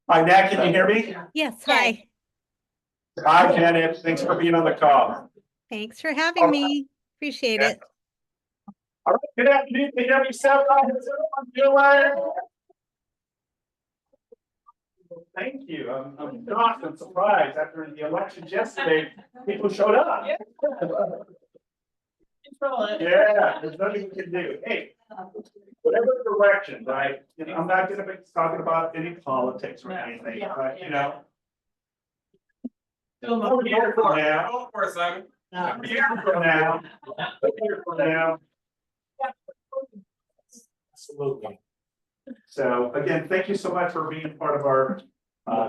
Hi, Nat, can you hear me? Yes, hi. Hi, Janet. Thanks for being on the call. Thanks for having me. Appreciate it. All right, good afternoon, KWSB. How's everyone doing? Thank you. I'm shocked and surprised after the elections yesterday, people showed up. Yeah, there's nothing we can do. Hey, whatever direction, right? You know, I'm not gonna be talking about any politics or anything, but you know. I'm here for now. For a second. I'm here for now. I'm here for now. Absolutely. So again, thank you so much for being part of our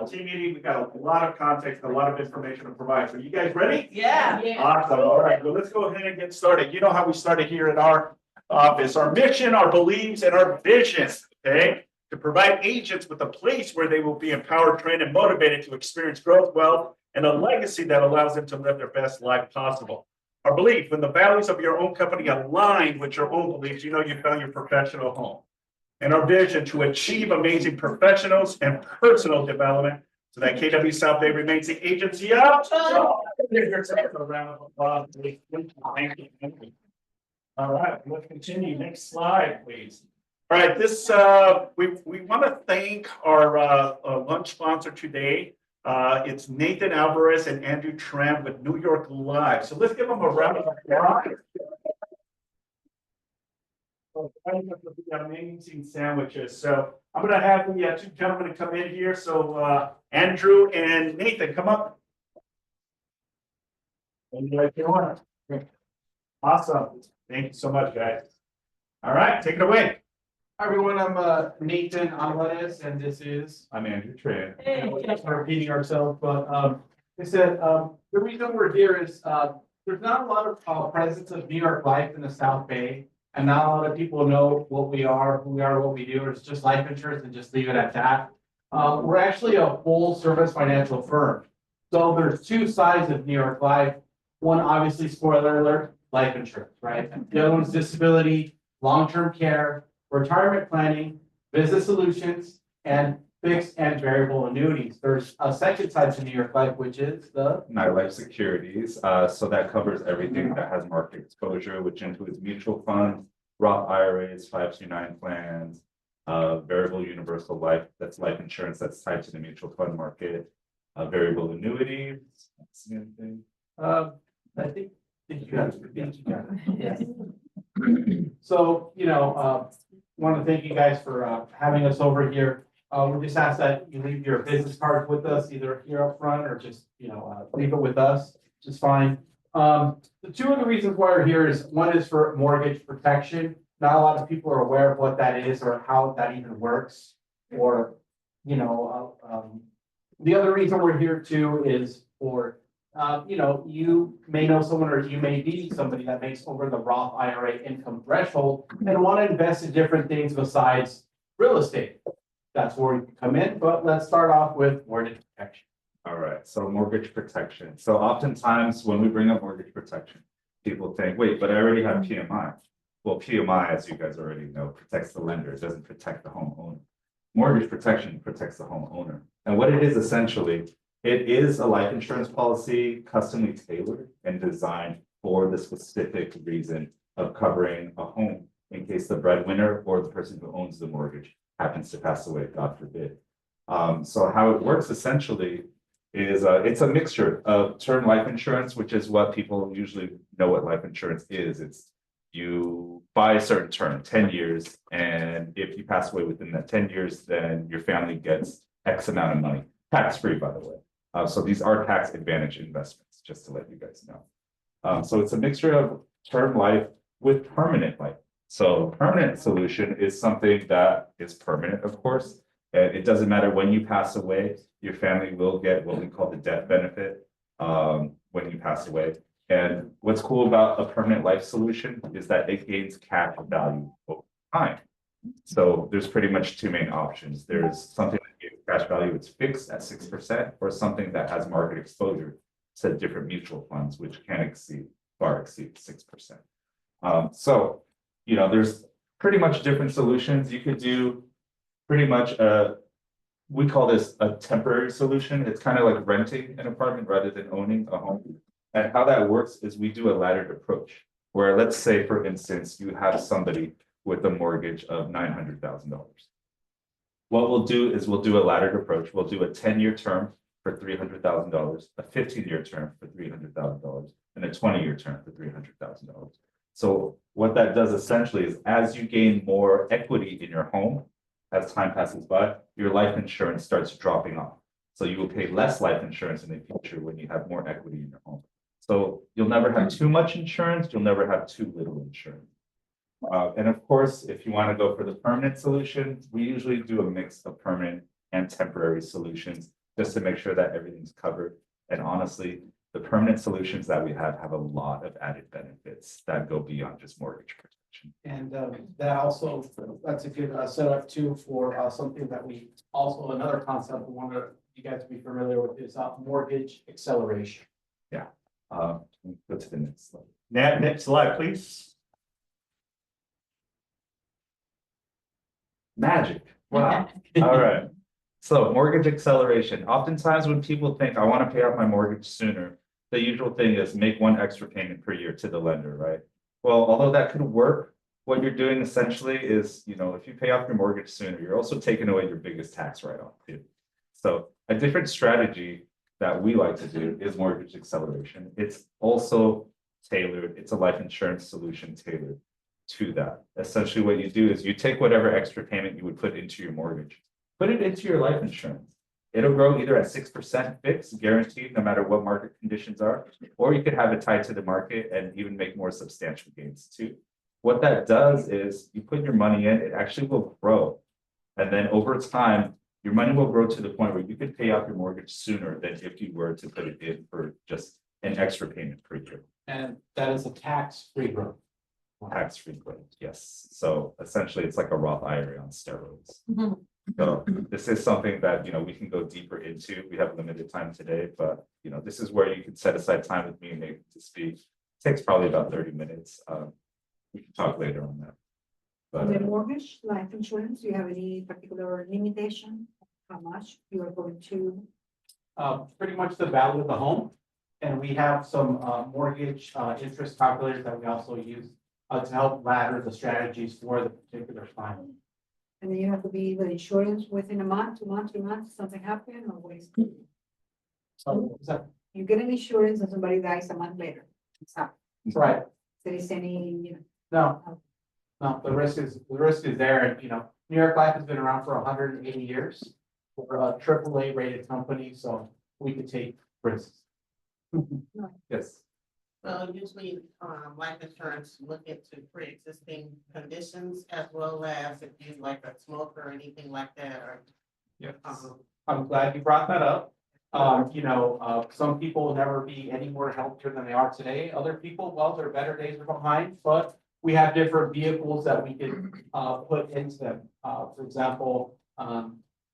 team meeting. We've got a lot of context, a lot of information to provide. So you guys ready? Yeah. Awesome. All right. Well, let's go ahead and get started. You know how we started here at our office, our mission, our beliefs, and our vision. Okay. To provide agents with a place where they will be empowered, trained, and motivated to experience growth, wealth, and a legacy that allows them to live their best life possible. Our belief, when the values of your own company align with your own beliefs, you know you found your professional home. And our vision to achieve amazing professionals and personal development so that KW South Bay remains the agency of. All right, let's continue. Next slide, please. All right, this we want to thank our lunch sponsor today. It's Nathan Alvarez and Andrew Tram with New York Live. So let's give them a round of applause. Amazing sandwiches. So I'm going to have the two gentlemen come in here. So Andrew and Nathan, come up. Awesome. Thank you so much, guys. All right, take it away. Hi everyone, I'm Nathan Alvarez, and this is. I'm Andrew Tran. We're repeating ourselves, but I said the reason we're here is there's not a lot of presence of New York Life in the South Bay, and not a lot of people know what we are, who we are, what we do. It's just life insurance, and just leave it at that. We're actually a full service financial firm. So there's two sides of New York Life. One, obviously, spoiler alert, life insurance, right? The other one's disability, long-term care, retirement planning, business solutions, and fixed and variable annuities. There's a second side to New York Life, which is the Life Securities. So that covers everything that has market exposure, which includes mutual funds, Roth IRAs, 529 plans, variable universal life, that's life insurance that's tied to the mutual fund market, variable annuities. That's the thing. I think you got it. So, want to thank you guys for having us over here. We just ask that you leave your business cards with us, either here up front or just, leave it with us, which is fine. The two of the reasons why we're here is one is for mortgage protection. Not a lot of people are aware of what that is or how that even works. Or, the other reason we're here too is for you may know someone or you may be somebody that makes over the Roth IRA income threshold and want to invest in different things besides real estate. That's where we come in, but let's start off with mortgage protection. All right, so mortgage protection. So oftentimes when we bring up mortgage protection, people think, wait, but I already have PMI. Well, PMI, as you guys already know, protects the lender. It doesn't protect the homeowner. Mortgage protection protects the homeowner. And what it is essentially, it is a life insurance policy customly tailored and designed for the specific reason of covering a home in case the breadwinner or the person who owns the mortgage happens to pass away, God forbid. So how it works essentially is it's a mixture of term life insurance, which is what people usually know what life insurance is. It's you buy a certain term, 10 years, and if you pass away within that 10 years, then your family gets X amount of money, tax-free, by the way. So these are tax advantage investments, just to let you guys know. So it's a mixture of term life with permanent life. So permanent solution is something that is permanent, of course. And it doesn't matter when you pass away, your family will get what we call the death benefit when you pass away. And what's cool about a permanent life solution is that it gains cash value over time. So there's pretty much two main options. There's something that gives cash value, it's fixed at 6%, or something that has market exposure to different mutual funds, which can far exceed 6%. So, there's pretty much different solutions. You could do pretty much we call this a temporary solution. It's kind of like renting an apartment rather than owning a home. And how that works is we do a laddered approach, where let's say, for instance, you have somebody with a mortgage of $900,000. What we'll do is we'll do a laddered approach. We'll do a 10-year term for $300,000, a 15-year term for $300,000, and a 20-year term for $300,000. So what that does essentially is as you gain more equity in your home, as time passes by, your life insurance starts dropping off. So you will pay less life insurance in the future when you have more equity in your home. So you'll never have too much insurance, you'll never have too little insurance. And of course, if you want to go for the permanent solution, we usually do a mix of permanent and temporary solutions just to make sure that everything's covered. And honestly, the permanent solutions that we have a lot of added benefits that go beyond just mortgage protection. And that also, that's a good setup too for something that we also, another concept we want you guys to be familiar with is mortgage acceleration. Yeah. Go to the next slide. Next slide, please. Magic. Wow. All right. So mortgage acceleration. Oftentimes when people think I want to pay off my mortgage sooner, the usual thing is make one extra payment per year to the lender, right? Well, although that could work, what you're doing essentially is, if you pay off your mortgage sooner, you're also taking away your biggest tax write-off too. So a different strategy that we like to do is mortgage acceleration. It's also tailored. It's a life insurance solution tailored to that. Essentially what you do is you take whatever extra payment you would put into your mortgage, put it into your life insurance. It'll grow either at 6% fixed, guaranteed, no matter what market conditions are, or you could have it tied to the market and even make more substantial gains too. What that does is you put your money in, it actually will grow. And then over time, your money will grow to the point where you could pay off your mortgage sooner than if you were to put it in for just an extra payment per year. And that is a tax-free growth. Tax-free growth, yes. So essentially, it's like a Roth IRA on steroids. So this is something that, we can go deeper into. We have limited time today, but, this is where you can set aside time with me and able to speak. It takes probably about 30 minutes. We can talk later on that. On the But mortgage, life insurance, do you have any particular limitation? How much you are going to? Pretty much the value of the home. And we have some mortgage interest calculators that we also use to help ladder the strategies for the particular client. And then you have to be with insurance within a month, 2 months, 3 months, something happen or what is? So is that You get an insurance and somebody dies a month later. It's up. right? There is any, No, the risk is there. And, New York Life has been around for 180 years. We're a AAA rated company, so we could take risks. yes, Well, usually, life insurance look into pre-existing conditions as well as if you like a smoker or anything like that, or. yes. I'm glad you brought that up. Some people will never be any more healthier than they are today. Other people, well, their better days are behind, but we have different vehicles that we can put into them. For example,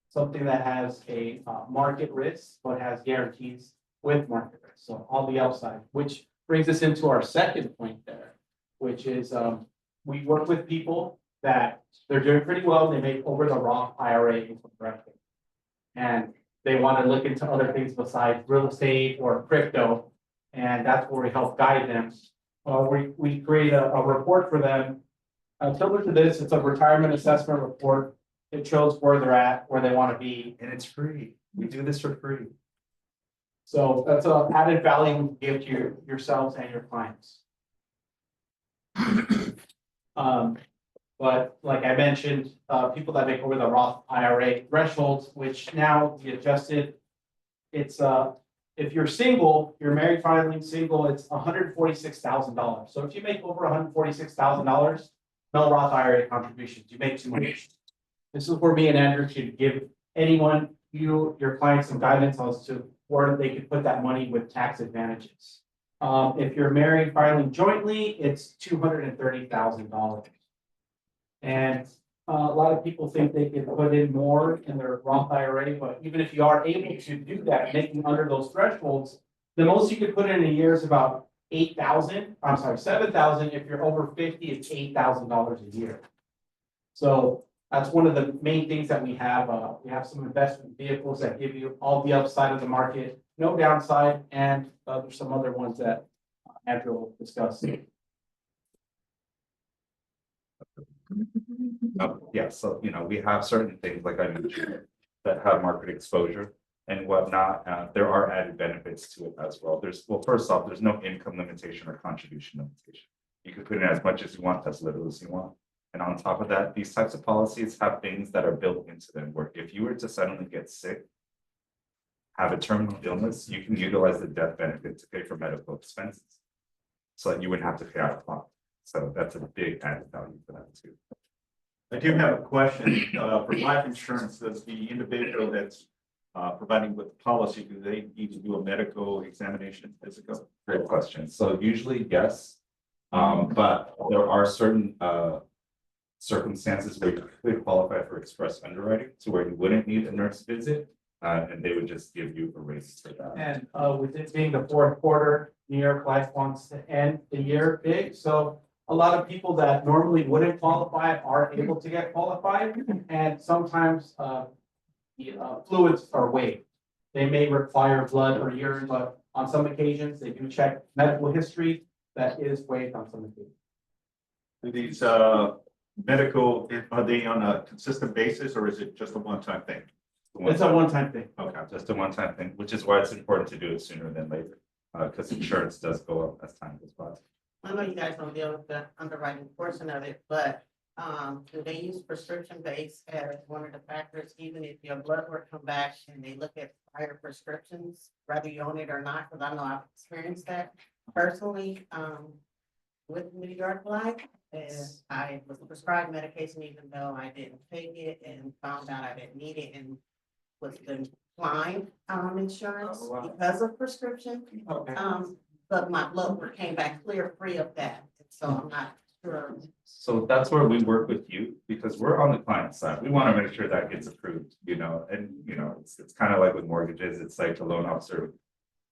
something that has a market risk, but has guarantees with market risk. So on the upside, which brings us into our second point there, which is we work with people that they're doing pretty well. They make over the Roth IRA income bracket. And they want to look into other things besides real estate or crypto. And that's where we help guide them. We create a report for them. Similar to this, it's a retirement assessment report. It shows where they're at, where they want to be. And it's free. We do this for free. So that's an added value we give to yourselves and your clients. But like I mentioned, people that make over the Roth IRA thresholds, which now we adjusted. It's if you're single, you're married, filing single, it's $146,000. So if you make over $146,000, no Roth IRA contributions. You make too much. This is where me and Andrew should give anyone, your clients, some guidance as to where they could put that money with tax advantages. If you're married filing jointly, it's $230,000. And a lot of people think they can put in more in their Roth IRA, but even if you are able to do that, making under those thresholds, the most you could put in a year is about $7,000. If you're over 50, it's $8,000 a year. So that's one of the main things that we have. We have some investment vehicles that give you all the upside of the market, no downside, and there's some other ones that Andrew will discuss. Yeah, so, we have certain things, like I mentioned, that have market exposure and whatnot. There are added benefits to it as well. Well, first off, there's no income limitation or contribution limitation. You can put in as much as you want, as little as you want. And on top of that, these types of policies have things that are built into them, where if you were to suddenly get sick, have a terminal illness, you can utilize the death benefit to pay for medical expenses, so that you wouldn't have to pay out of pocket. So that's a big added value for that too. I do have a question, for life insurance, does the individual that's providing with the policy, do they need to do a medical examination, physical? Great question. So usually, yes. But there are certain circumstances where you could qualify for express underwriting, to where you wouldn't need a nurse visit. And they would just give you a raise for that. And with it being the fourth quarter, New York Life wants to end the year big, so a lot of people that normally wouldn't qualify are able to get qualified, and sometimes the fluids are waived. They may require blood or urine, but on some occasions, they do check medical history that is waived on some occasions. Do these medical, are they on a consistent basis, or is it just a one-time thing? It's a one-time thing. Okay, just a one-time thing, which is why it's important to do it sooner than later, because insurance does go up as time goes by. I know you guys don't deal with the underwriting portion of it, but do they use prescription base as one of the factors, even if your blood work come back and they look at prior prescriptions, whether you own it or not? Because I know I've experienced that personally with New York Life. And I was prescribed medication even though I didn't take it, and found out I didn't need it, and was declined insurance Oh, wow. because of prescription. Okay. But my blood work came back clear, free of that, so I'm not sure. So that's where we work with you, because we're on the client side. We want to make sure that gets approved, and it's kind of like with mortgages, it's like the loan officer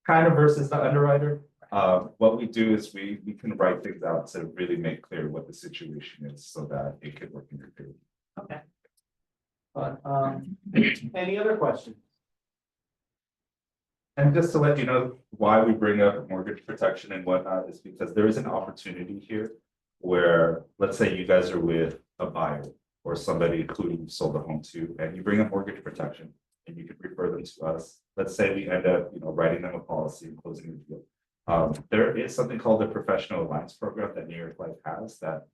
kind of versus the underwriter. What we do is we can write things out to really make clear what the situation is, so that it could work in your favor. Okay. But any other questions? And just to let you know why we bring up mortgage protection and whatnot, is because there is an opportunity here where, let's say you guys are with a buyer or somebody who you sold a home to, and you bring up mortgage protection and you could refer them to us. Let's say we end up, writing them a policy and closing the deal. There is something called the Professional Alliance Program that New York Life has that,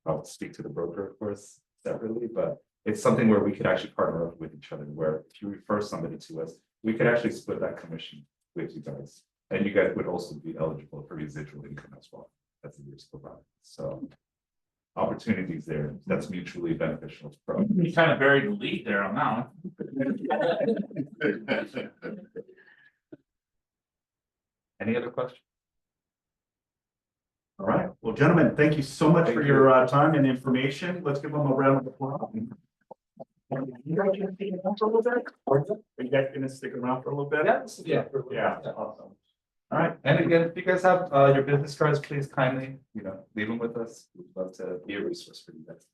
I'll speak to the broker, of course, separately, but it's something where we could actually partner up with each other, where if you refer somebody to us, we could actually split that commission with you guys. And you guys would also be eligible for residual income as well, as the years go by. So opportunities there, that's mutually beneficial. You kind of buried the lead there on that one. Any other questions? All right, well, gentlemen, thank you so much for your time and information. Let's give them a round of applause. You guys gonna stick around for a little bit? Are you guys gonna stick around for a little bit? Yeah. Yeah, awesome. All right, And again, if you guys have your business cards, please kindly, leave them with us. We'd love to be a resource for you guys.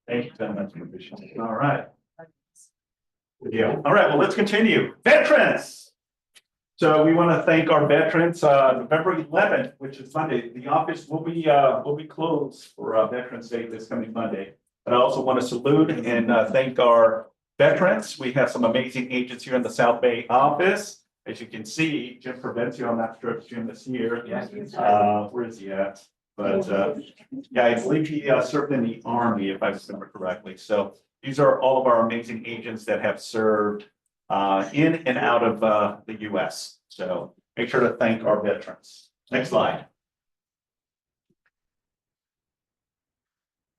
thank you, gentlemen. All right. Good deal. All right, well, let's continue. Veterans. So we want to thank our veterans, November 11th, which is Monday. The office will be closed for Veterans Day this coming Monday. But I also want to salute and thank our veterans. We have some amazing agents here in the South Bay office. As you can see, Jim Provencio, I'm not sure if Jim is here. Where is he at? But yeah, I believe he served in the Army, if I remember correctly. So these are all of our amazing agents that have served in and out of the US. So make sure to thank our veterans. Next slide.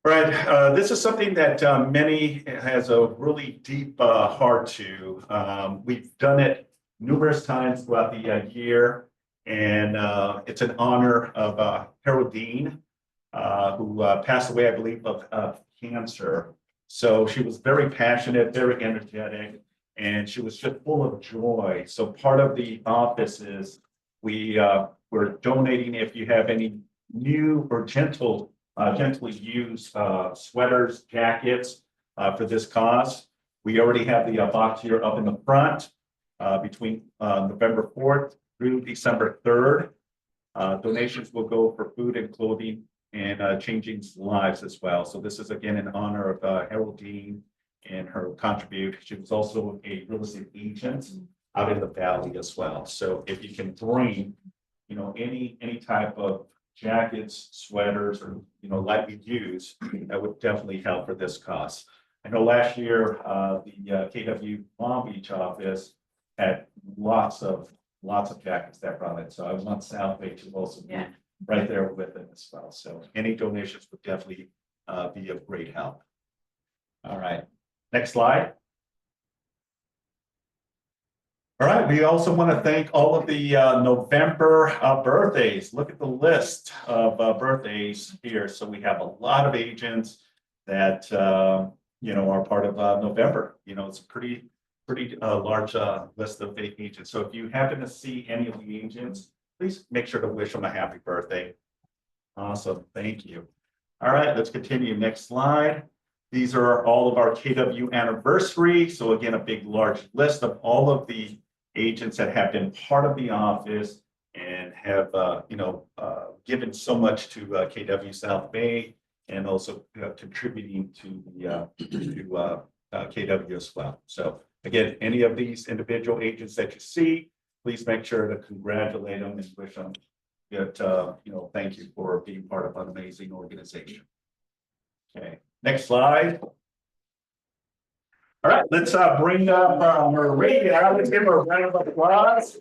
All right, this is something that many has a really deep heart to. We've done it numerous times throughout the year, and it's an honor of Harold Dean, who passed away, I believe, of cancer. So she was very passionate, very energetic, and she was just full of joy. So part of the office is we're donating, if you have any new or gentle gently used sweaters, jackets for this cause. We already have the box here up in the front between November 4th through December 3rd. Donations will go for food and clothing and changing lives as well. So this is again in honor of Haroldine and her contribution. She was also a real estate agent out in the valley as well. So if you can bring, any type of jackets, sweaters, or, lightly used, that would definitely help for this cause. I know last year, the KW Long Beach office had lots of jackets that brought in. So I want South Bay to also be right there with it as well. So any donations would definitely be of great help. All right, next slide. All right, we also want to thank all of the November birthdays. Look at the list of birthdays here. So we have a lot of agents that are part of November. It's a pretty large list of agents. So if you happen to see any of the agents, please make sure to wish them a happy birthday. Awesome, thank you. All right, let's continue. Next slide. These are all of our KW anniversary. So again, a big, large list of all of the agents that have been part of the office and have, given so much to KW South Bay and also contributing to the KW as well. So again, any of these individual agents that you see, please make sure to congratulate them and wish them good, thank you for being part of an amazing organization. Okay, next slide. All right, let's bring up Maria. Let's give her a round of applause.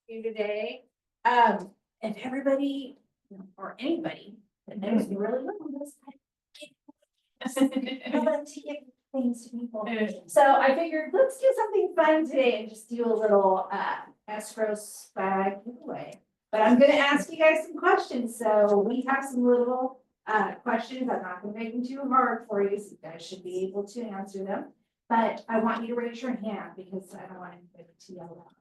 You today, if everybody or anybody that knows me really well knows I love to give things to people. So I figured let's do something fun today and just do a little escrow swag giveaway. But I'm going to ask you guys some questions. So we have some little questions. I'm not going to make them too hard for you, so you guys should be able to answer them. But I want you to raise your hand because I don't want anybody to yell out.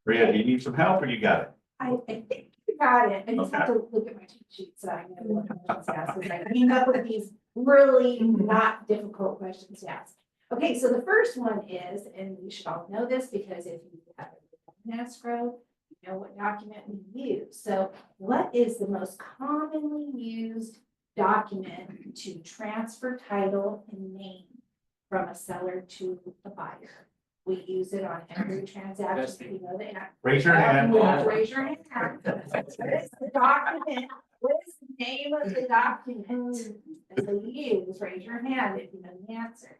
Maria, do you need some help or you got it? I think you got it. I just have to look at my cheat sheet so I know what questions to ask. I came up with these really not difficult questions to ask. Okay, so the first one is, and you should all know this because if you have an escrow, you know what document we use. So what is the most commonly used document to transfer title and name from a seller to a buyer? We use it on every transaction. You know that. Raise your hand. Raise your hand. What is the document? What is the name of the document that we use? Raise your hand if you know the answer.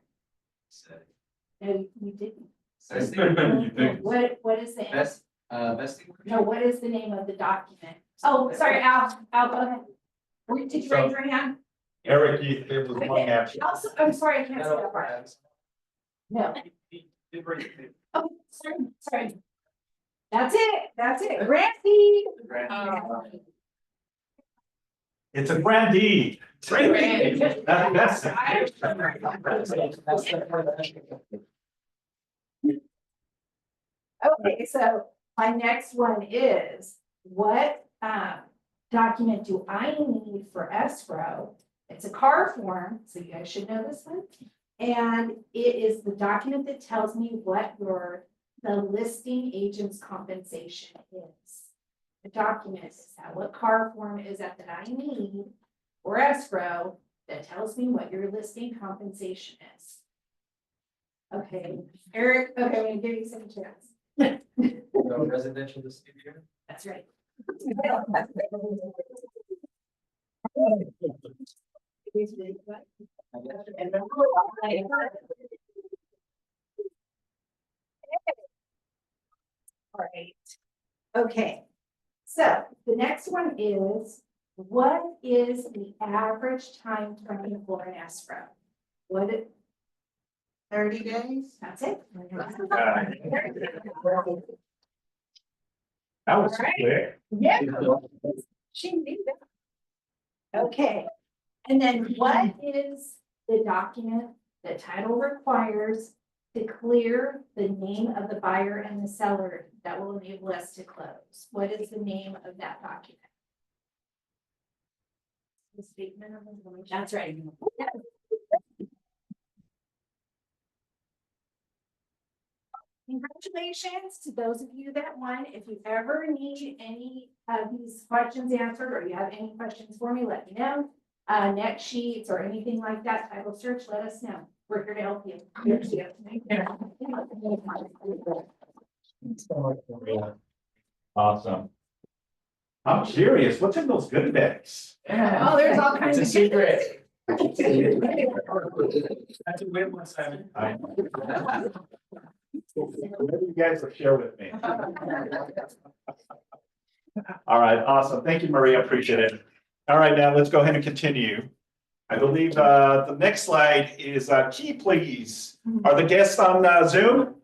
No, you didn't. What is the answer? No, what is the name of the document? Oh, sorry, Al, go ahead. Did you raise your hand? Eric, it was one answer. Also, I'm sorry, I can't see that part. No. Oh, sorry. That's it. Randy. It's a grandee. That's Okay, so my next one is, what document do I need for escrow? It's a car form, so you guys should know this one. And it is the document that tells me what the listing agent's compensation is. The document is that. What car form is that I need for escrow that tells me what your listing compensation is? Okay, Eric, okay, I'm gonna give you some chance. Residential listing here. That's right. All right. Okay. So the next one is, what is the average time frame for an escrow? 30 days? That's it. That was All right. quick. Yeah. She knew that. Okay. And then what is the document the title requires to clear the name of the buyer and the seller that will enable us to close. What is the name of that document? The statement of information. That's right. Congratulations to those of you that won. If you ever need any of these questions answered, or you have any questions for me, let me know. Net sheets or anything like that, title search, let us know. We're here to help you. Awesome. I'm curious, what's in those goodie bags? Oh, there's all kinds of. It's a secret. That's a win one, Simon. Maybe you guys will share with me. All right, awesome. Thank you, Maria. Appreciate it. All right, now let's go ahead and continue. I believe the next slide is key, please. Are the guests on Zoom?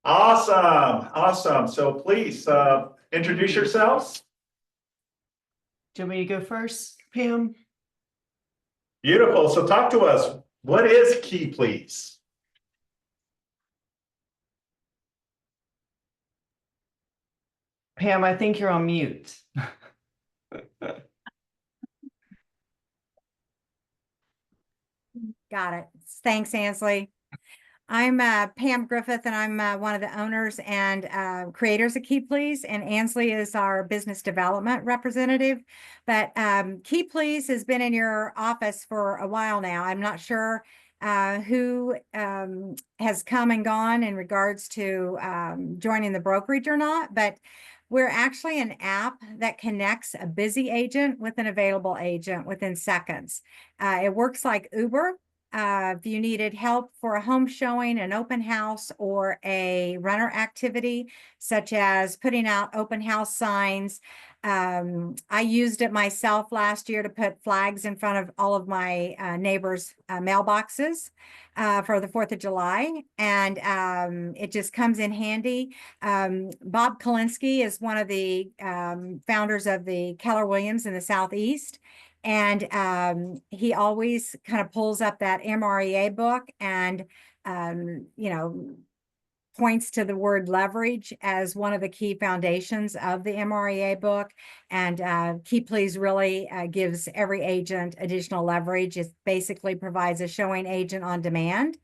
Awesome, awesome. So please introduce yourselves. Do you want me to go first, Pam? Beautiful. So talk to us. What is key, please? Pam, I think you're on mute. Got it. Thanks, Ansley. I'm Pam Griffith, and I'm one of the owners and creators of Key Please, and Ansley is our business development representative. But Key Please has been in your office for a while now. I'm not sure who has come and gone in regards to joining the brokerage or not, but we're actually an app that connects a busy agent with an available agent within seconds. It works like Uber. If you needed help for a home showing, an open house, or a runner activity, such as putting out open house signs. I used it myself last year to put flags in front of all of my neighbors' mailboxes for the 4th of July. And it just comes in handy. Bob Kalinsky is one of the founders of the Keller Williams in the Southeast. And he always kind of pulls up that MREA book and, points to the word leverage as one of the key foundations of the MREA book. And Key Please really gives every agent additional leverage. It basically provides a showing agent on demand.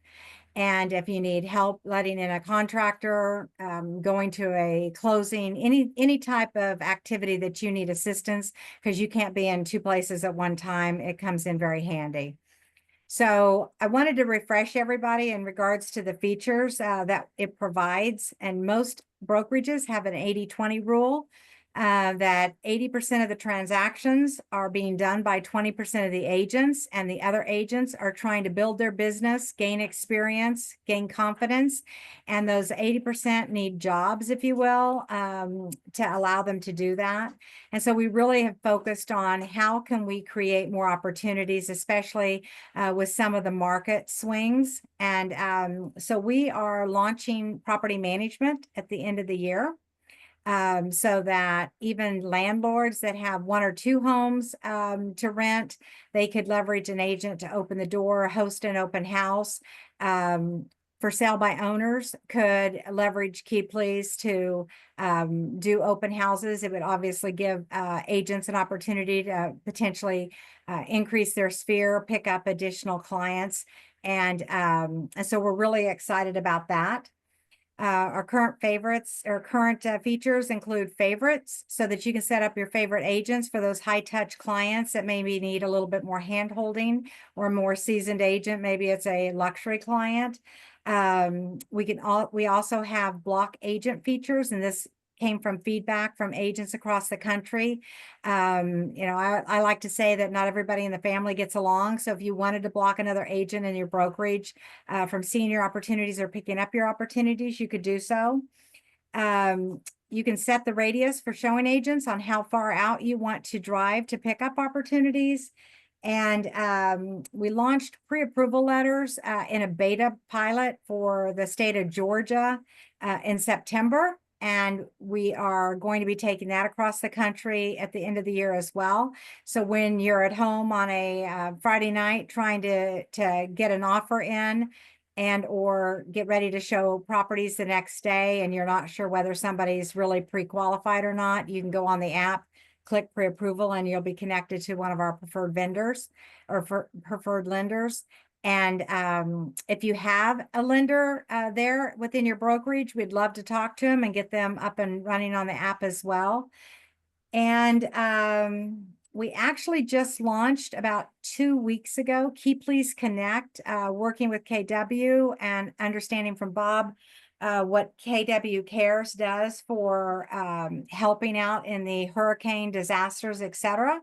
And if you need help letting in a contractor, going to a closing, any type of activity that you need assistance, because you can't be in 2 places at one time, it comes in very handy. So I wanted to refresh everybody in regards to the features that it provides. And most brokerages have an 80-20 rule. That 80% of the transactions are being done by 20% of the agents, and the other agents are trying to build their business, gain experience, gain confidence, and those 80% need jobs, if you will, to allow them to do that. And so we really have focused on how can we create more opportunities, especially with some of the market swings. And so we are launching property management at the end of the year. So that even landlords that have 1 or 2 homes to rent, they could leverage an agent to open the door, host an open house. For sale by owners could leverage Key Please to do open houses. It would obviously give agents an opportunity to potentially increase their sphere, pick up additional clients. And so we're really excited about that. Our current favorites or current features include favorites, so that you can set up your favorite agents for those high touch clients that maybe need a little bit more hand holding, or a more seasoned agent. Maybe it's a luxury client. We also have block agent features, and this came from feedback from agents across the country. I like to say that not everybody in the family gets along. So if you wanted to block another agent in your brokerage from seeing your opportunities or picking up your opportunities, you could do so. You can set the radius for showing agents on how far out you want to drive to pick up opportunities. And we launched pre-approval letters in a beta pilot for the state of Georgia in September. And we are going to be taking that across the country at the end of the year as well. So when you're at home on a Friday night trying to get an offer in, and or get ready to show properties the next day and you're not sure whether somebody's really pre-qualified or not, you can go on the app, click pre-approval, and you'll be connected to one of our preferred vendors or preferred lenders. And if you have a lender there within your brokerage, we'd love to talk to them and get them up and running on the app as well. And we actually just launched about 2 weeks ago, Key Please Connect, working with KW and understanding from Bob what KW Cares does for helping out in the hurricane disasters, etc.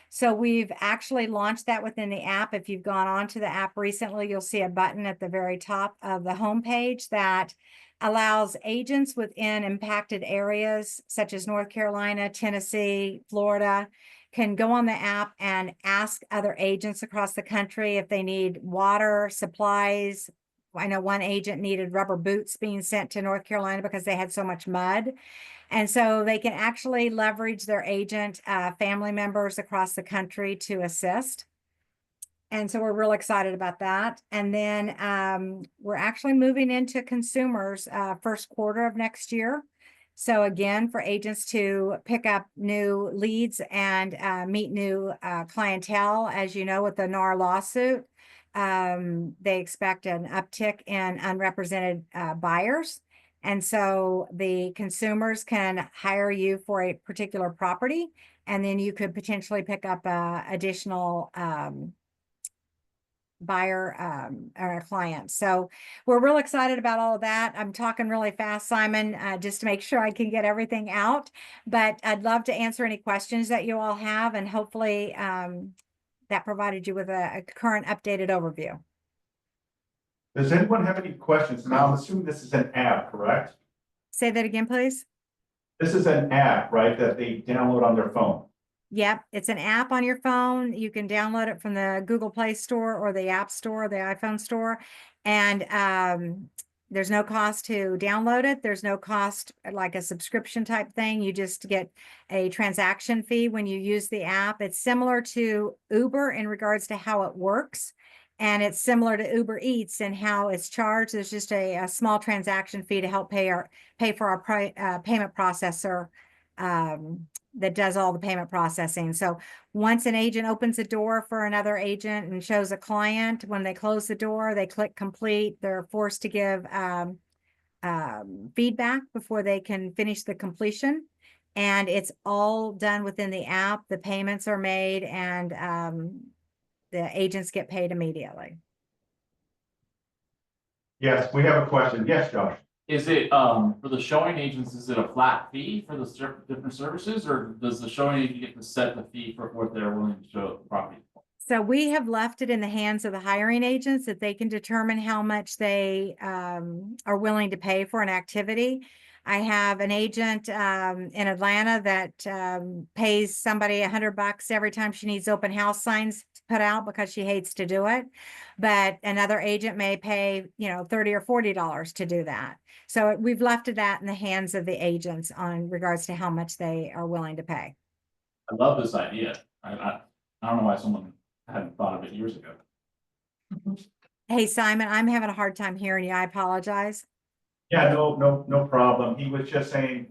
So we've actually launched that within the app. If you've gone onto the app recently, you'll see a button at the very top of the homepage that allows agents within impacted areas such as North Carolina, Tennessee, Florida, can go on the app and ask other agents across the country if they need water, supplies. I know one agent needed rubber boots being sent to North Carolina because they had so much mud. And so they can actually leverage their agent, family members across the country to assist. And so we're real excited about that. And then we're actually moving into consumers first quarter of next year. So again, for agents to pick up new leads and meet new clientele, as you know, with the NAR lawsuit, they expect an uptick in unrepresented buyers. And so the consumers can hire you for a particular property, and then you could potentially pick up additional buyer or a client. So we're real excited about all of that. I'm talking really fast, Simon, just to make sure I can get everything out. But I'd love to answer any questions that you all have, and hopefully that provided you with a current updated overview. Does anyone have any questions? Now, I'm assuming this is an app, correct? Say that again, please. This is an app, right, that they download on their phone? Yep, it's an app on your phone. You can download it from the Google Play Store or the App Store, the iPhone Store. And there's no cost to download it. There's no cost like a subscription type thing. You just get a transaction fee when you use the app. It's similar to Uber in regards to how it works. And it's similar to Uber Eats and how it's charged. There's just a small transaction fee to help pay for our payment processor that does all the payment processing. So once an agent opens the door for another agent and shows a client, when they close the door, they click complete. They're forced to give feedback before they can finish the completion. And it's all done within the app. The payments are made, and the agents get paid immediately. Yes, we have a question. Yes, Josh. Is it, for the showing agents, is it a flat fee for the different services, or does the showing agent get to set the fee for what they're willing to show the property? So we have left it in the hands of the hiring agents that they can determine how much they are willing to pay for an activity. I have an agent in Atlanta that pays somebody $100 every time she needs open house signs put out because she hates to do it. But another agent may pay, $30 or $40 to do that. So we've left that in the hands of the agents on regards to how much they are willing to pay. I love this idea. I don't know why someone hadn't thought of it years ago. Hey, Simon, I'm having a hard time hearing you. I apologize. Yeah, no problem. He was just saying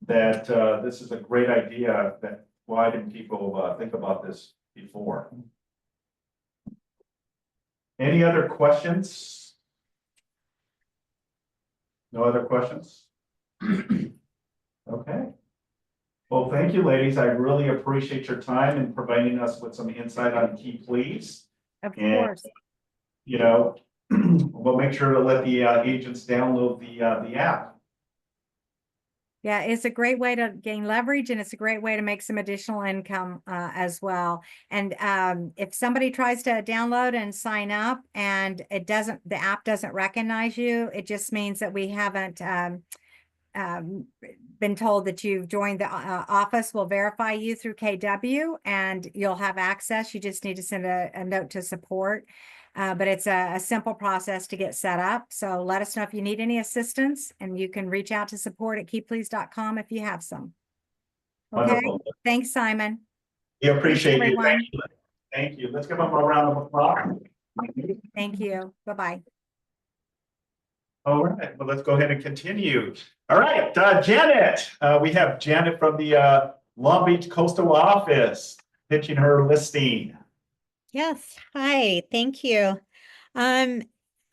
that this is a great idea. That why didn't people think about this before? Any other questions? No other questions? Okay. Well, thank you, ladies. I really appreciate your time and providing us with some insight on Key Please. Of And, course. We'll make sure to let the agents download the app. Yeah, it's a great way to gain leverage, and it's a great way to make some additional income as well. And if somebody tries to download and sign up and the app doesn't recognize you, it just means that we haven't been told that you've joined the office. We'll verify you through KW and you'll have access. You just need to send a note to support. But it's a simple process to get set up. So let us know if you need any assistance, and you can reach out to support@keyplease.com if you have some. Okay, Wonderful. thanks, Simon. We appreciate you. everyone. Thank you. Let's give them a round of applause. Thank you. Bye-bye. All right, well, let's go ahead and continue. All right, Janet, we have Janet from the Long Beach Coastal Office pitching her listing. Yes, hi, thank you. I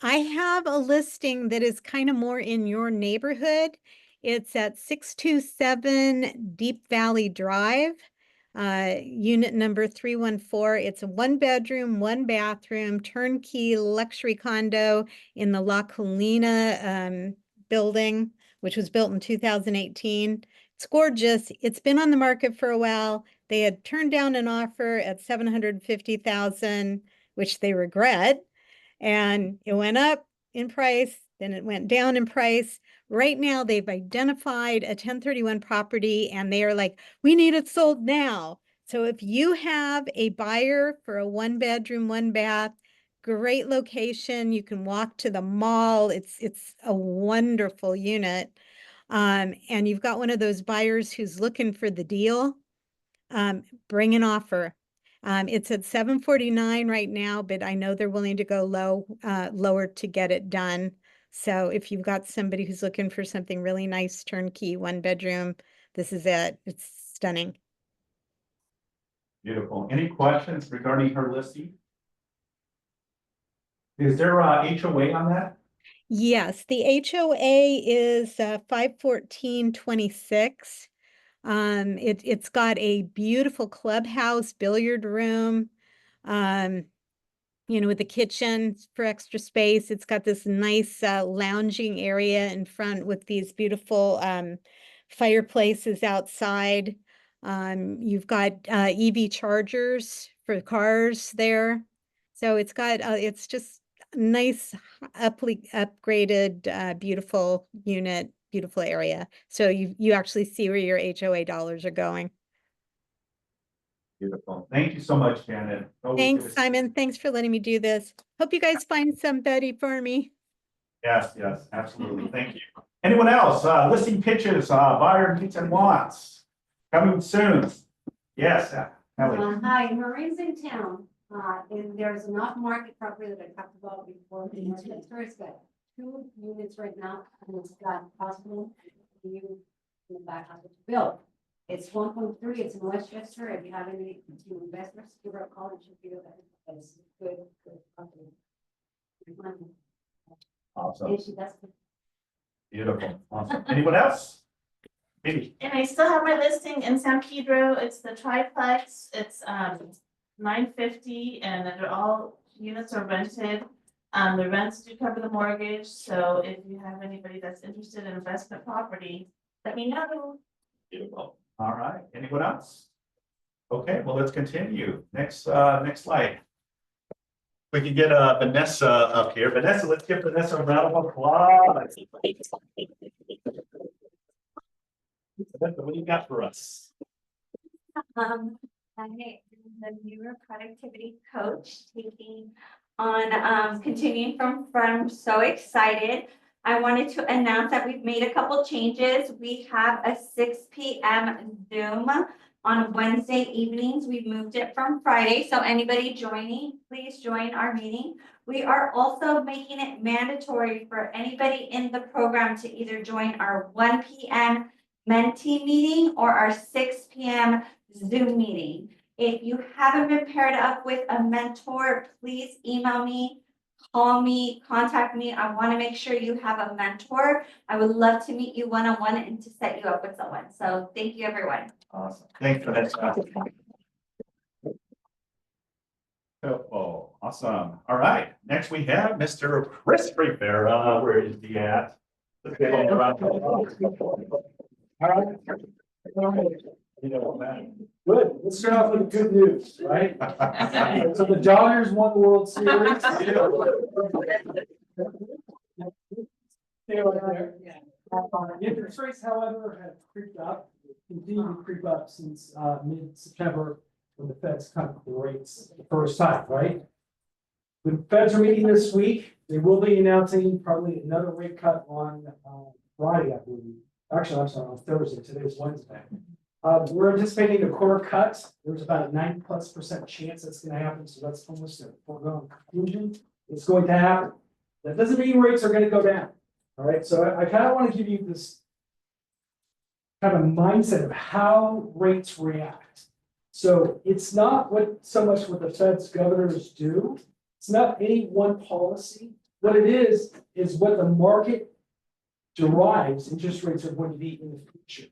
have a listing that is kind of more in your neighborhood. It's at 627 Deep Valley Drive, unit number 314. It's a 1 bedroom, 1 bathroom, turnkey luxury condo in the La Colina building, which was built in 2018. It's gorgeous. It's been on the market for a while. They had turned down an offer at 750,000, which they regret. And it went up in price, then it went down in price. Right now, they've identified a 1031 property and they are like, we need it sold now. So if you have a buyer for a 1 bedroom, 1 bath, great location, you can walk to the mall. It's a wonderful unit. And you've got one of those buyers who's looking for the deal, bring an offer. It's at 749 right now, but I know they're willing to go lower to get it done. So if you've got somebody who's looking for something really nice, turnkey, 1 bedroom, this is it. It's stunning. Beautiful. Any questions regarding her listing? Is there a HOA on that? Yes, the HOA is 51426. It's got a beautiful clubhouse, billiard room, with the kitchen for extra space. It's got this nice lounging area in front with these beautiful fireplaces outside. You've got EV chargers for cars there. So it's got, it's just nice, upgraded, beautiful unit, beautiful area. So you actually see where your HOA dollars are going. Beautiful. Thank you so much, Janet. Always Thanks, good to- Simon. Thanks for letting me do this. Hope you guys find somebody for me. Yes, absolutely. Thank you. Anyone else? Listing pitches, buyer needs and wants. Coming soon. Yes, Ellie. Hi, Marine's in town, and there's an off-market property that I talked about before. It's got 2 units right now, and it's got possible view in the back of the build. It's 1.3, it's in Westchester. If you have any investors, give her a call and she'll give you that. It's good property. Awesome. And she does. Beautiful. Awesome. Anyone else? Maybe. And I still have my listing in San Pedro. It's the triplex. It's 950 and they're all units are rented. The rents do cover the mortgage. So if you have anybody that's interested in investment property, let me know. Beautiful. All right. Anyone else? Okay, well, let's continue. Next slide. We can get Vanessa up here. Vanessa, let's give Vanessa a round of applause. Vanessa, what do you got for us? I'm the newer productivity coach taking on continuing from so excited. I wanted to announce that we've made a couple changes. We have a 6 p.m. Zoom on Wednesday evenings. We've moved it from Friday. So anybody joining, please join our meeting. We are also making it mandatory for anybody in the program to either join our 1 p.m. mentee meeting or our 6 p.m. Zoom meeting. If you haven't been paired up with a mentor, please email me, call me, contact me. I want to make sure you have a mentor. I would love to meet you one-on-one and to set you up with someone. So thank you, everyone. Awesome. Thanks for that. Oh, awesome. All right. Next we have Mr. Chris Freefair. Where is he at? Let's give him a round of applause. All right. Good. Let's start off with good news, right? So the Dodgers won the World Series. Interest rates, however, have creeped up, continued to creep up since mid-September when the Fed's cut the rates the first time, right? The Feds are meeting this week. They will be announcing probably another rate cut on Friday, I believe. Actually, I'm sorry, on Thursday. Today is Wednesday. We're anticipating a quarter cut. There's about a 9+% chance that's going to happen. So that's almost a foregone conclusion. It's going to happen. That doesn't mean rates are going to go down. All right, so I kind of want to give you this kind of mindset of how rates react. So it's not so much what the Fed's governors do. It's not any one policy. What it is what the market derives interest rates are going to be in the future.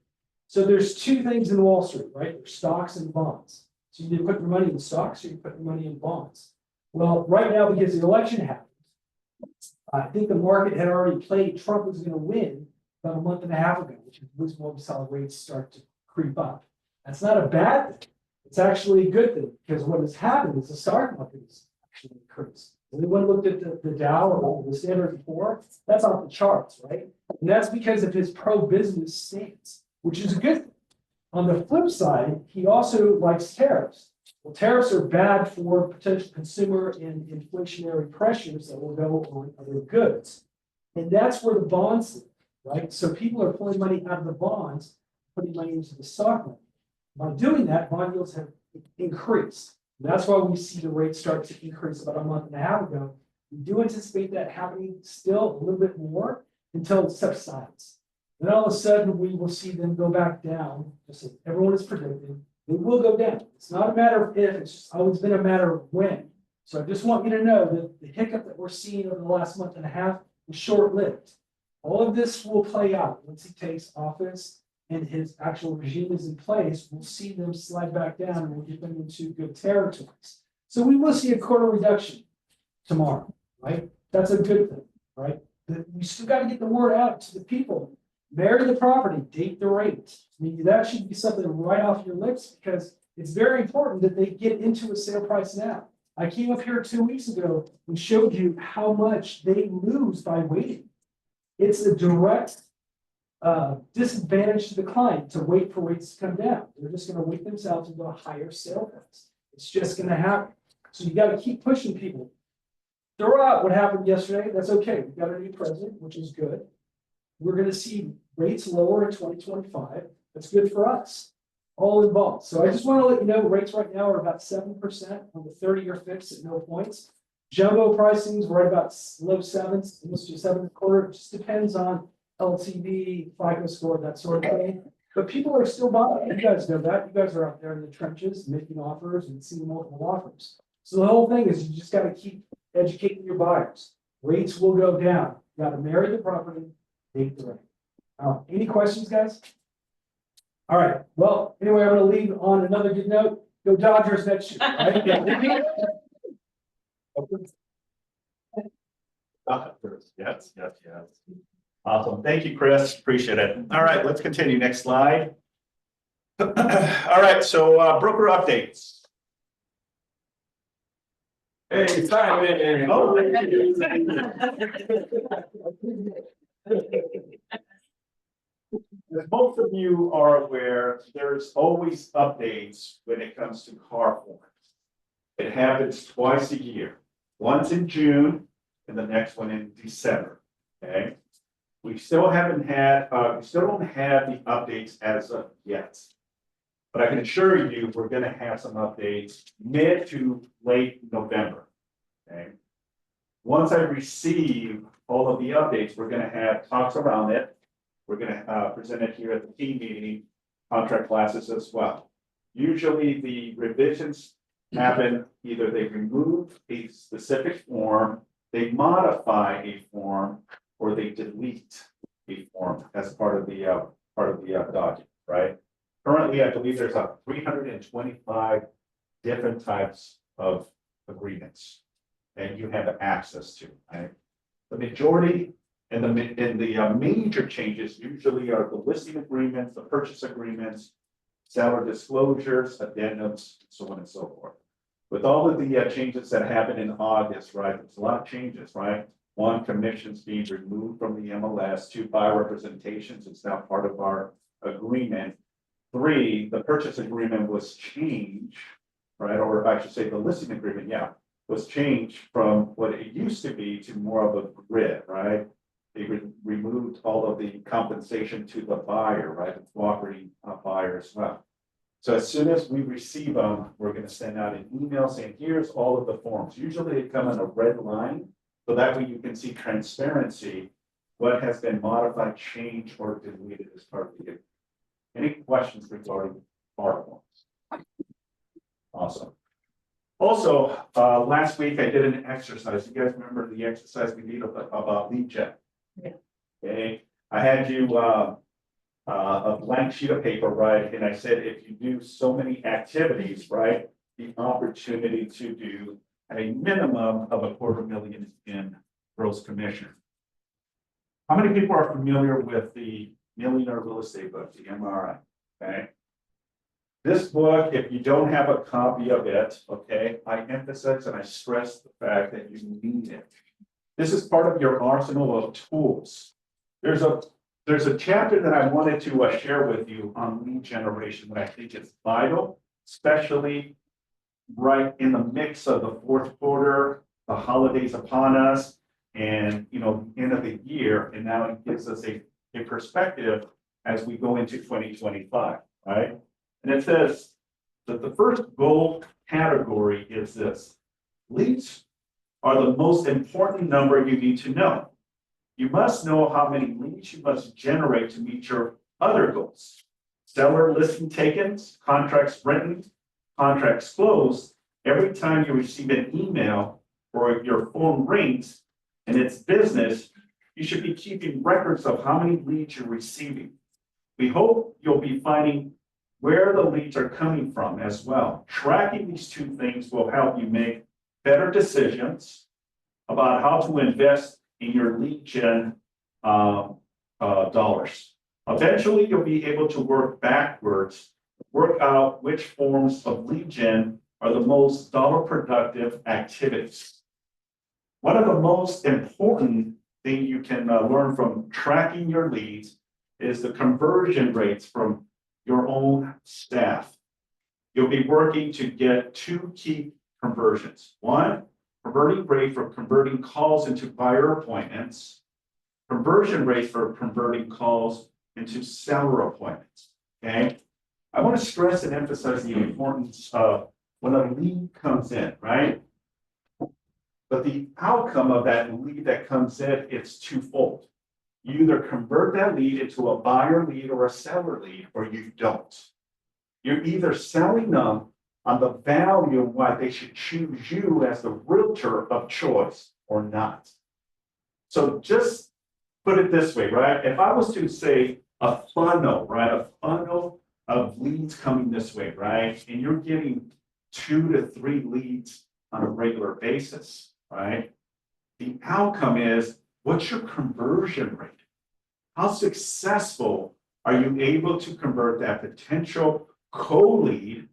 So there's two things in Wall Street, right? There's stocks and bonds. So you either put your money in stocks or you put your money in bonds. Well, right now, because the election happened, I think the market had already played Trump was going to win about a month and a half ago, which is when we saw rates start to creep up. That's not a bad thing. It's actually a good thing because what has happened is the stock market has actually increased. Anyone looked at the Dow or the Standard & Poor's? That's off the charts, right? And that's because of his pro-business stance, which is a good thing. On the flip side, he also likes tariffs. Well, tariffs are bad for potential consumer and inflationary pressures that will go on other goods. And that's where the bonds live, right? So people are pulling money out of the bonds, putting money into the stock market. By doing that, bond yields have increased. And that's why we see the rates start to increase about a month and a half ago. We do anticipate that happening still a little bit more until it subsides. Then all of a sudden, we will see them go back down, just as everyone is predicting. They will go down. It's not a matter of if, it's just always been a matter of when. So I just want you to know that the hiccup that we're seeing over the last month and a half is short-lived. All of this will play out once he takes office and his actual regime is in place. We'll see them slide back down and we'll get them into good territories. So we will see a quarter reduction tomorrow, right? That's a good thing, right? We still got to get the word out to the people. Marry the property, date the rate. I mean, that should be something right off your lips because it's very important that they get into a sale price now. I came up here 2 weeks ago and showed you how much they lose by waiting. It's a direct disadvantage to the client to wait for rates to come down. They're just going to wait themselves into a higher sale price. It's just going to happen. So you got to keep pushing people. Throw out what happened yesterday. That's okay. We got a new president, which is good. We're going to see rates lower in 2025. That's good for us, all involved. So I just want to let you know rates right now are about 7% on the 30-year fix at no points. Jumbo pricing is right about low sevens, almost to 7.25. It just depends on LTV, FICO score, that sort of thing. But people are still buying. You guys know that. You guys are out there in the trenches making offers and seeing multiple offers. So the whole thing is you just got to keep educating your buyers. Rates will go down. You got to marry the property. Take the rate. Any questions, guys? All right. Well, anyway, I'm going to leave on another good note. Go Dodgers next year. Right? Yes. Awesome. Thank you, Chris. Appreciate it. All right, let's continue. Next slide. All right, so broker updates. Hey, Simon. Oh, as most of you are aware, there's always updates when it comes to car forms. It happens twice a year, once in June and the next one in December. Okay. We still don't have the updates as of yet. But I can assure you, we're going to have some updates mid to late November. Okay. Once I receive all of the updates, we're going to have talks around it. We're going to present it here at the team meeting, contract classes as well. Usually the revisions happen, either they remove a specific form, they modify a form, or they delete a form as part of the document, right? Currently, I believe there's 325 different types of agreements and you have access to, right? The majority and the major changes usually are the listing agreements, the purchase agreements, seller disclosures, addendums, so on and so forth. With all of the changes that happened in August, right? There's a lot of changes, right? 1, commissions being removed from the MLS. 2, buyer representations. It's now part of our agreement. 3, the purchase agreement was changed, right? Or I should say the listing agreement, was changed from what it used to be to more of a grid, right? They removed all of the compensation to the buyer, right? The cooperating buyer as well. So as soon as we receive them, we're going to send out an email saying, here's all of the forms. Usually they come in a red line, so that way you can see transparency what has been modified, changed, or deleted as part of the. Any questions regarding our forms? Awesome. Also, last week I did an exercise. You guys remember the exercise we did about lead gen? Yeah. Okay, I had you, a blank sheet of paper, right? And I said, if you do so many activities, right, the opportunity to do a minimum of $250,000 in gross commission. How many people are familiar with the Millionaire Real Estate book, the MRI? Okay. This book, if you don't have a copy of it, okay, I emphasize and I stress the fact that you need it. This is part of your arsenal of tools. There's a chapter that I wanted to share with you on lead generation that I think is vital, especially right in the mix of the fourth quarter, the holidays upon us, and the end of the year, and now it gives us a perspective as we go into 2025, right? And it says that the first goal category is this: leads are the most important number you need to know. You must know how many leads you must generate to meet your other goals. Seller listing takens, contracts written, contracts closed. Every time you receive an email or your phone rings and it's business, you should be keeping records of how many leads you're receiving. We hope you'll be finding where the leads are coming from as well. Tracking these two things will help you make better decisions about how to invest in your lead gen dollars. Eventually, you'll be able to work backwards, work out which forms of lead gen are the most dollar productive activities. One of the most important things you can learn from tracking your leads is the conversion rates from your own staff. You'll be working to get two key conversions. One, converting rate for converting calls into buyer appointments. Conversion rate for converting calls into seller appointments. Okay. I want to stress and emphasize the importance of when a lead comes in, right? But the outcome of that lead that comes in, it's twofold. You either convert that lead into a buyer lead or a seller lead, or you don't. You're either selling them on the value of why they should choose you as the realtor of choice or not. So just put it this way, right? If I was to say a funnel, right? A funnel of leads coming this way, right? And you're getting 2 to 3 leads on a regular basis, right? The outcome is, what's your conversion rate? How successful are you able to convert that potential co-lead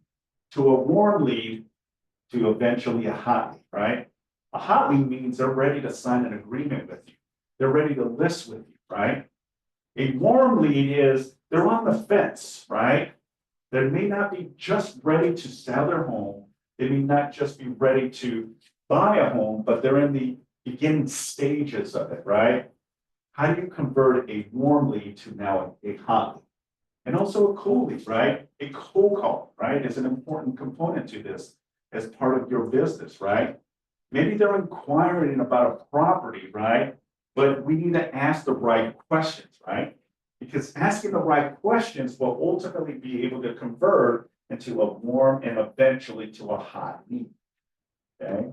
to a warm lead to eventually a hot lead, right? A hot lead means they're ready to sign an agreement with you. They're ready to list with you, right? A warm lead is they're on the fence, right? They may not be just ready to sell their home. They may not just be ready to buy a home, but they're in the beginning stages of it, right? How do you convert a warm lead to now a hot lead? And also a cold lead, right? A cold call, right, is an important component to this as part of your business, right? Maybe they're inquiring about a property, right? But we need to ask the right questions, right? Because asking the right questions will ultimately be able to convert into a warm and eventually to a hot lead. Okay.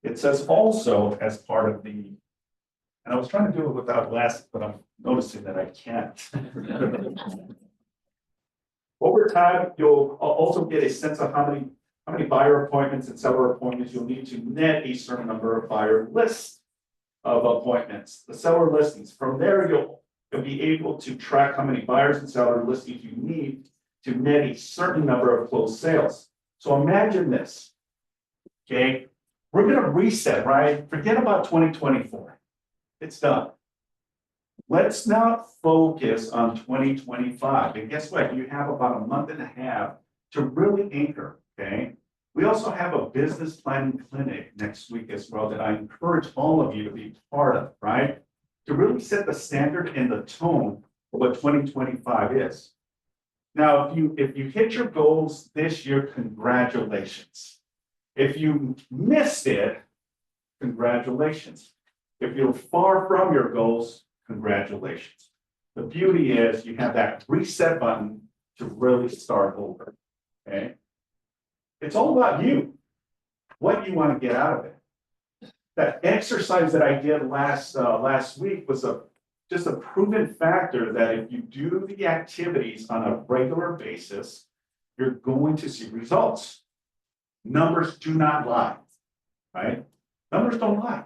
It says also as part of the, and I was trying to do it without glasses, but I'm noticing that I can't. Over time, you'll also get a sense of how many buyer appointments and seller appointments you'll need to net a certain number of buyer lists of appointments, the seller listings. From there, you'll be able to track how many buyers and seller listings you need to net a certain number of closed sales. So imagine this, okay? We're gonna reset, right? Forget about 2024. It's done. Let's not focus on 2025. And guess what? You have about a month and a half to really anchor, okay? We also have a business planning clinic next week as well that I encourage all of you to be part of, right? To really set the standard and the tone of what 2025 is. Now, if you hit your goals this year, congratulations. If you missed it, congratulations. If you're far from your goals, congratulations. The beauty is you have that reset button to really start over, okay? It's all about you, what you want to get out of it. That exercise that I did last week was just a proven factor that if you do the activities on a regular basis, you're going to see results. Numbers do not lie, right? Numbers don't lie.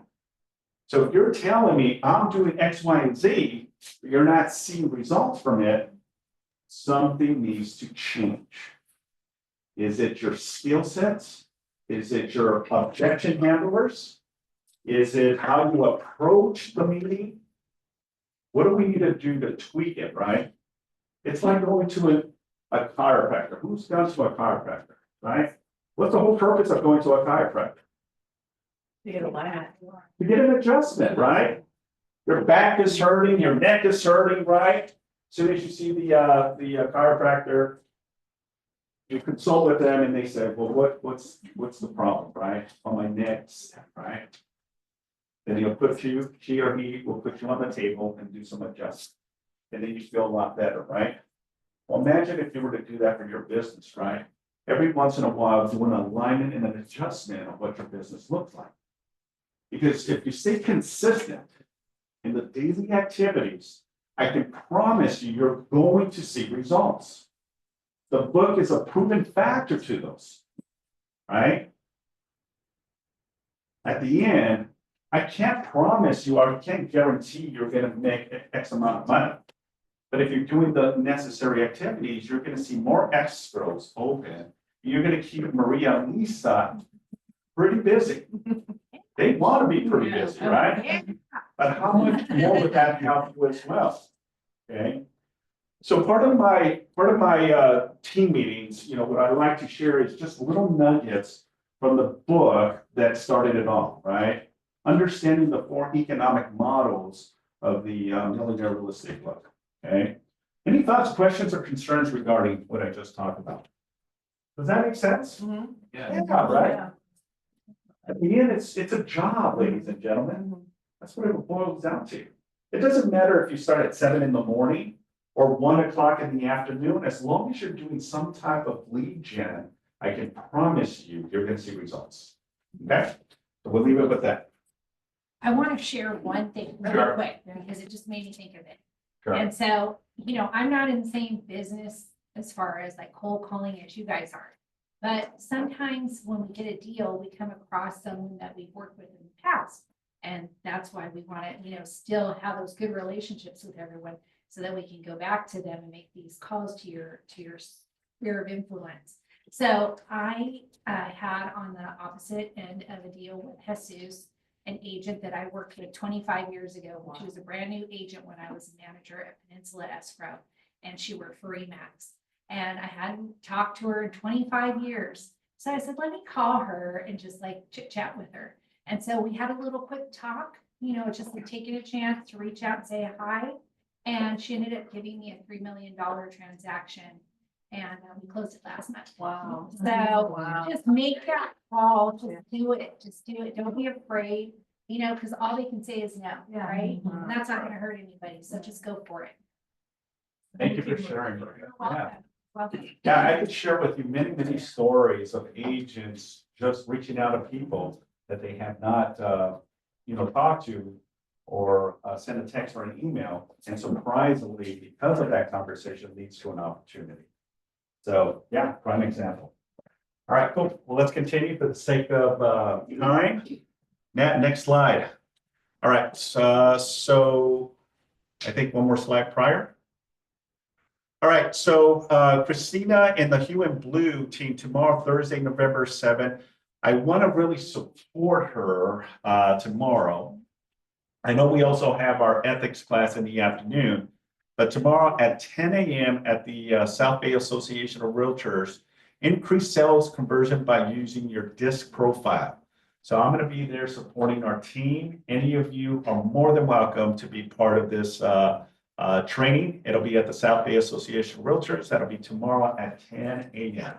So if you're telling me I'm doing X, Y, and Z, but you're not seeing results from it, something needs to change. Is it your skill sets? Is it your objection handlers? Is it how you approach the meeting? What do we need to do to tweak it, right? It's like going to a chiropractor. Who's gone to a chiropractor, right? What's the whole purpose of going to a chiropractor? You get a laugh. To get an adjustment, right? Your back is hurting, your neck is hurting, right? Soon as you see the chiropractor, you consult with them and they say, well, what's the problem, right? On my neck, right? Then he'll put you, she or he will put you on the table and do some adjustment. And then you feel a lot better, right? Well, imagine if you were to do that for your business, right? Every once in a while, do an alignment and an adjustment of what your business looks like. Because if you stay consistent in the daily activities, I can promise you, you're going to see results. The book is a proven factor to those, right? At the end, I can't promise you, or I can't guarantee you're going to make X amount of money. But if you're doing the necessary activities, you're going to see more escrows open. You're going to keep Maria and Lisa pretty busy. They want to be pretty busy, right? But how much more would that help you as well? Okay. So part of my team meetings, what I like to share is just little nuggets from the book that started it all, right? Understanding the 4 economic models of the Millionaire Real Estate book. Okay. Any thoughts, questions, or concerns regarding what I just talked about? Does that make sense? Yeah, right. At the end, it's a job, ladies and gentlemen. That's what it boils down to. It doesn't matter if you start at 7 in the morning or 1 o'clock in the afternoon, as long as you're doing some type of lead gen, I can promise you, you're going to see results. Okay, so we'll leave it with that. I want to share one thing Sure. real quick because it just made me think of it. Sure. And so, I'm not in the same business as far as like cold calling as you guys are. But sometimes when we get a deal, we come across someone that we've worked with in the past. And that's why we want to, still have those good relationships with everyone so that we can go back to them and make these calls to your sphere of influence. So I had on the opposite end of a deal with Jesus, an agent that I worked with 25 years ago. She was a brand new agent when I was a manager at Peninsula Escrow, and she worked for Remax. And I hadn't talked to her in 25 years. So I said, let me call her and just like chit chat with her. And so we had a little quick talk, just like taking a chance to reach out and say hi. And she ended up giving me a $3 million transaction. And we closed it last month. Wow. So just make that call, just do it, Don't be afraid, because all they can say is no, right? And that's not gonna hurt anybody. So just go for it. Thank you for sharing. Yeah. Welcome. Yeah, I could share with you many, many stories of agents just reaching out to people that they have not, talked to or sent a text or an email. And surprisingly, because of that conversation, leads to an opportunity. So, yeah, prime example. All right, cool. Well, let's continue for the sake of time. Next slide. All right, so I think one more slide prior. All right, so Christina and the Hue and Blue team tomorrow, Thursday, November 7th. I want to really support her tomorrow. I know we also have our ethics class in the afternoon, but tomorrow at 10 a.m. at the South Bay Association of Realtors, increase sales conversion by using your DISC profile. So I'm going to be there supporting our team. Any of you are more than welcome to be part of this training. It'll be at the South Bay Association of Realtors. That'll be tomorrow at 10 a.m.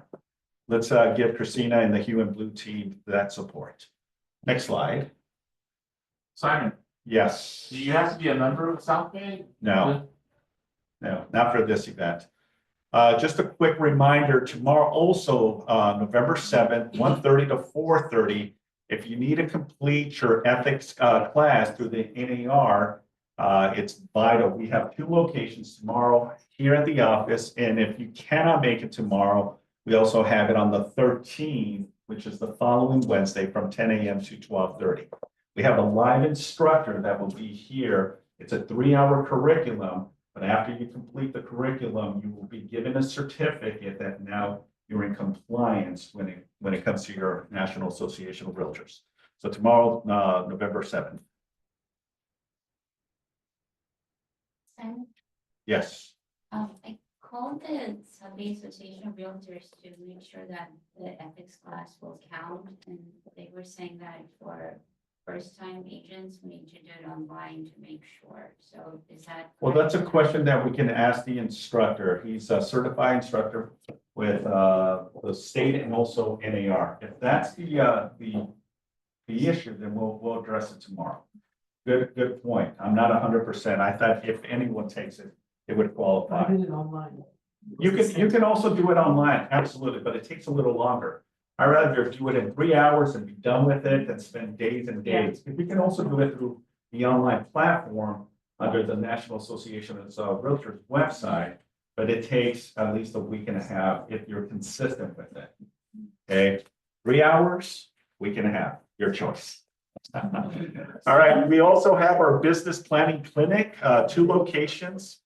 Let's give Christina and the Hue and Blue team that support. Next slide. Simon, Yes. Do you have to be a member of South Bay? No. No, not for this event. Just a quick reminder, tomorrow also, November 7th, 1:30 to 4:30. If you need to complete your ethics class through the NAR, it's vital. We have 2 locations tomorrow here at the office. And if you cannot make it tomorrow, we also have it on the 13th, which is the following Wednesday from 10 a.m. to 12:30. We have a live instructor that will be here. It's a 3-hour curriculum. But after you complete the curriculum, you will be given a certificate that now you're in compliance when it comes to your National Association of Realtors. So tomorrow, November 7th. Simon, Yes. I called the South Bay Association of Realtors to make sure that the ethics class will count, and they were saying that for first-time agents, we need to do it online to make sure. So is that? Well, that's a question that we can ask the instructor. He's a certified instructor with the state and also NAR. If that's the issue, then we'll address it tomorrow. Good point. I'm not 100%. I thought if anyone takes it, it would qualify. I did it online. You can also do it online, absolutely, but it takes a little longer. I'd rather do it in 3 hours and be done with it than spend days and days. If we can also do it through the online platform under the National Association of Realtors website, but it takes at least a week and a half if you're consistent with it. Okay, 3 hours, week and a half, your choice. All right, we also have our business planning clinic, 2 locations.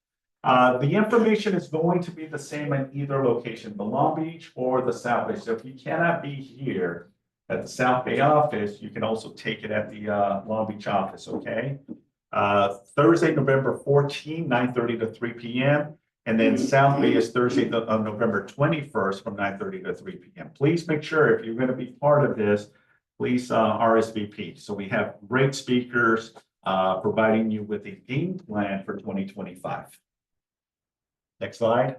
The information is going to be the same in either location, the Long Beach or the South Bay. So if you cannot be here at the South Bay office, you can also take it at the Long Beach office, okay? Thursday, November 14, 9:30 to 3 p.m. And then South Bay is Thursday, November 21st from 9:30 to 3 p.m. Please make sure if you're going to be part of this, please RSVP. So we have great speakers providing you with a game plan for 2025. Next slide.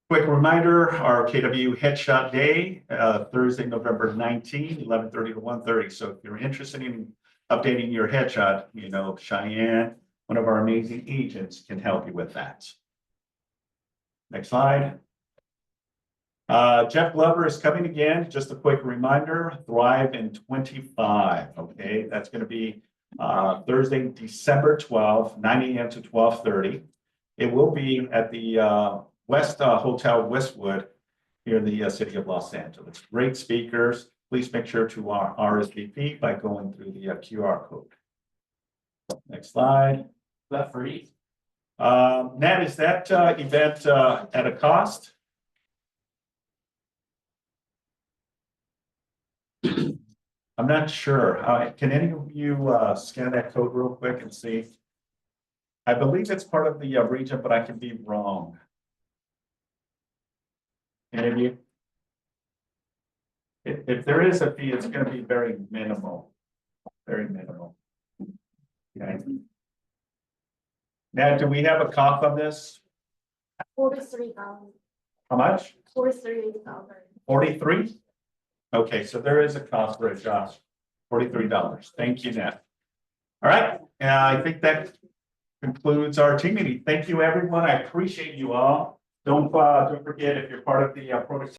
Quick reminder, our KW Headshot Day, Thursday, November 19, 11:30 to 1:30. So if you're interested in updating your headshot, you know, Cheyenne, one of our amazing agents, can help you with that. Next slide. Jeff Glover is coming again. Just a quick reminder, Thrive in 25. Okay, that's going to be Thursday, December 12th, 9 a.m. to 12:30. It will be at the West Hotel Westwood here in the city of Los Angeles. Great speakers. Please make sure to RSVP by going through the QR code. Next slide. Is that free? Nat, is that event at a cost? I'm not sure. Can any of you scan that code real quick and see? I believe it's part of the region, but I can be wrong. Any of you? If there is a fee, it's going to be very minimal. Very minimal. Okay. Now, do we have a cost on this? $43. How much? $43. 43? Okay, so there is a cost for it, Josh. $43. Thank you, Nat. All right, I think that concludes our team meeting. Thank you, everyone. I appreciate you all. Don't forget, if you're part of the productivity